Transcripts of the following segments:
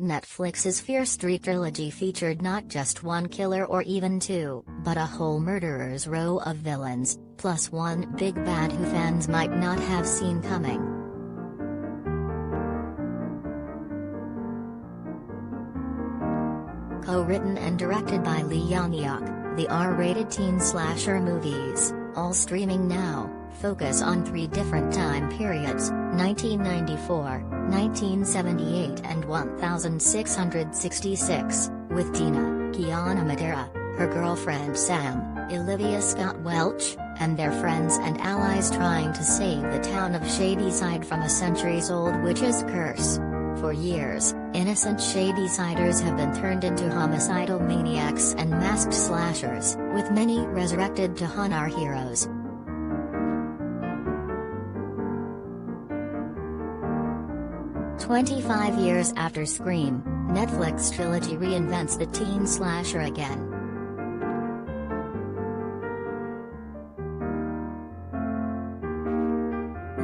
Netflix's Fear Street trilogy featured not just one killer or even two, but a whole murderer's row of villains, plus one big bad who fans might not have seen coming. Co-written and directed by Leigh Janiak, the R-rated teen slasher movies, all streaming now, focus on three different time periods: 1994, 1978 and 1666, with Tina, Kiana Madeira, her girlfriend Sam, Olivia Scott Welch, and their friends and allies trying to save the town of Shadyside from a centuries-old witch's curse. For years, innocent Shadysiders have been turned into homicidal maniacs and masked slashers, with many resurrected to hunt our heroes. "25 years after Scream, Netflix trilogy reinvents the teen slasher again.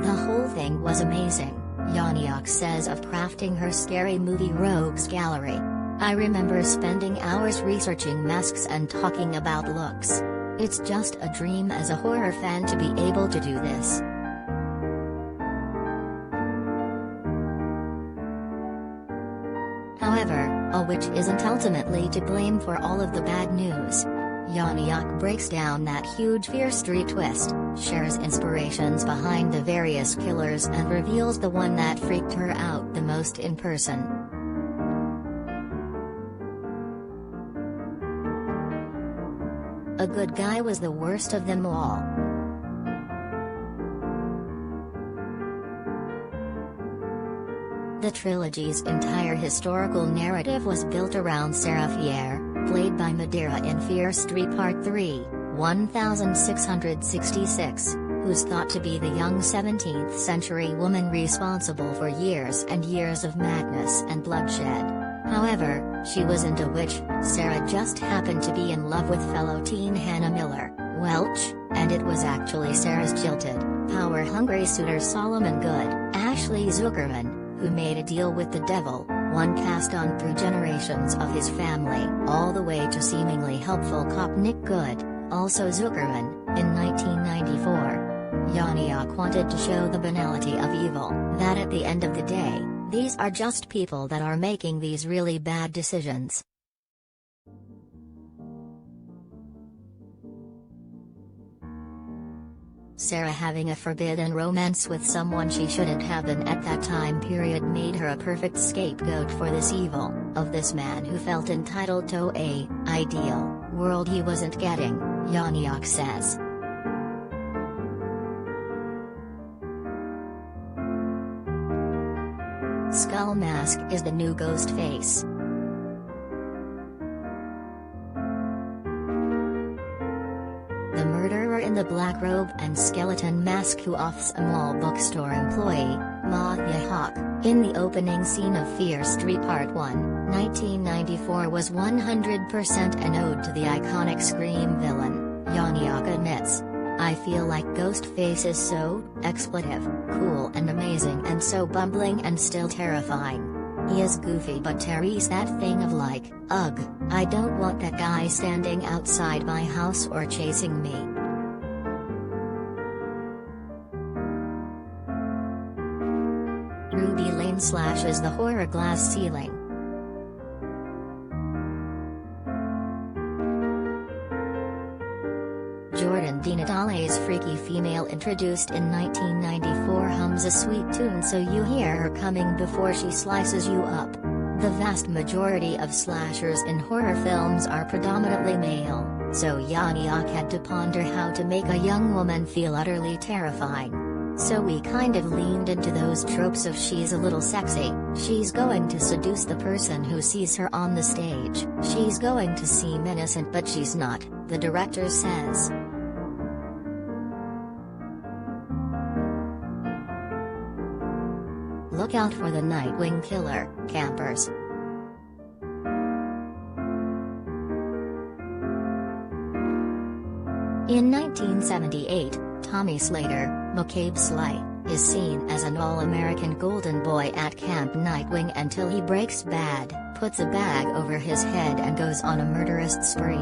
The whole thing was amazing," Janiak says of crafting her scary movie Rogues Gallery. "I remember spending hours researching masks and talking about looks. It's just a dream as a horror fan to be able to do this." However, a witch isn't ultimately to blame for all of the bad news. Janiak breaks down that huge Fear Street twist, shares inspirations behind the various killers and reveals the one that freaked her out the most in person. A good guy was the worst of them all. The trilogy's entire historical narrative was built around Sarah Fier, played by Madeira in Fear Street Part 3, 1666, who's thought to be the young 17th-century woman responsible for years and years of madness and bloodshed. However, she wasn't a witch. Sarah just happened to be in love with fellow teen Hannah Miller, Welch, and it was actually Sarah's jilted, power-hungry suitor Solomon Good, Ashley Zuckerman, who made a deal with the devil, one passed on through generations of his family, all the way to seemingly helpful cop Nick Good, also Zuckerman, in 1994. Janiak wanted to show the banality of evil, that at the end of the day, these are just people that are making these really bad decisions. Sarah having a forbidden romance with someone she shouldn't have been at that time period made her a perfect scapegoat for this evil, of this man who felt entitled to a ideal world he wasn't getting, Janiak says. Skull Mask is the new ghost face. The murderer in the black robe and skeleton mask who offs a mall bookstore employee, Leigh Janiak, in the opening scene of Fear Street Part 1, 1994 was 100% an ode to the iconic Scream villain, Janiak admits. "I feel like Ghostface is so expletive, cool and amazing and so bumbling and still terrifying. He is goofy but Terry's that thing of like, ugh, I don't want that guy standing outside my house or chasing me." Ruby Lane slashes the horror glass ceiling. Jordan Di Natale's freaky female introduced in 1994 hums a sweet tune so you hear her coming before she slices you up. The vast majority of slashers in horror films are predominantly male, so Janiak had to ponder how to make a young woman feel utterly terrifying. So we kind of leaned into those tropes of she's a little sexy, she's going to seduce the person who sees her on the stage, she's going to seem innocent but she's not, the director says. Look out for the Nightwing Killer, campers. In 1978, Tommy Slater, McCabe Sly, is seen as an all-American golden boy at Camp Nightwing until he breaks bad, puts a bag over his head and goes on a murderous spree.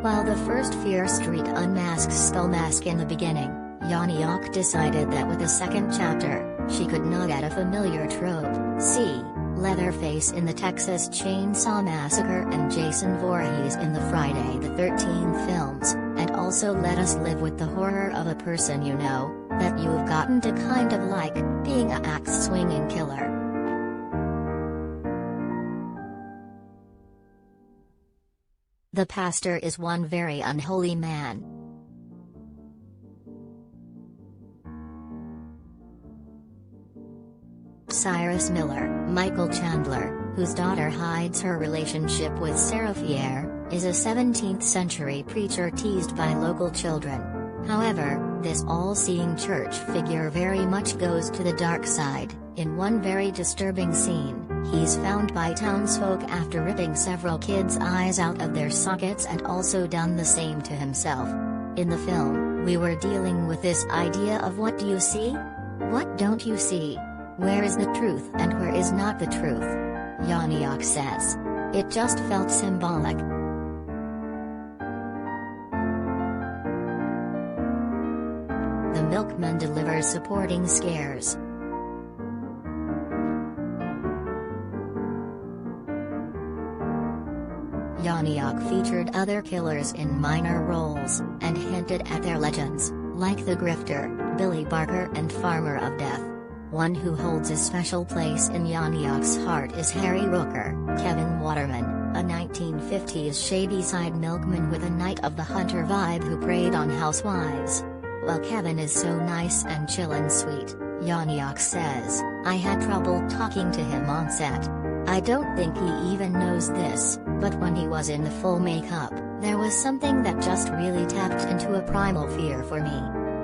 While the first Fear Street unmasks Skullmask in the beginning, Janiak decided that with a second chapter, she could not add a familiar trope. See Leatherface in the Texas Chainsaw Massacre and Jason Voorhees in the Friday the 13th films, and also let us live with the horror of a person you know, that you've gotten to kind of like, being a axe-swinging killer. The pastor is one very unholy man. Cyrus Miller, Michael Chandler, whose daughter hides her relationship with Sarah Fier, is a 17th-century preacher teased by local children. However, this all-seeing church figure very much goes to the dark side. In one very disturbing scene, he's found by townsfolk after ripping several kids' eyes out of their sockets and also done the same to himself. In the film, we were dealing with this idea of what do you see? What don't you see? Where is the truth and where is not the truth? Janiak says. It just felt symbolic. The milkman delivers supporting scares. Janiak featured other killers in minor roles, and hinted at their legends, like the Grifter, Billy Barker and Farmer of Death. One who holds a special place in Janiak's heart is Harry Rooker, Kevin Waterman, a 1950s shady-side milkman with a Night of the Hunter vibe who preyed on housewives. While Kevin is so nice and chill and sweet, Janiak says, I had trouble talking to him on set. I don't think he even knows this, but when he was in the full makeup, there was something that just really tapped into a primal fear for me.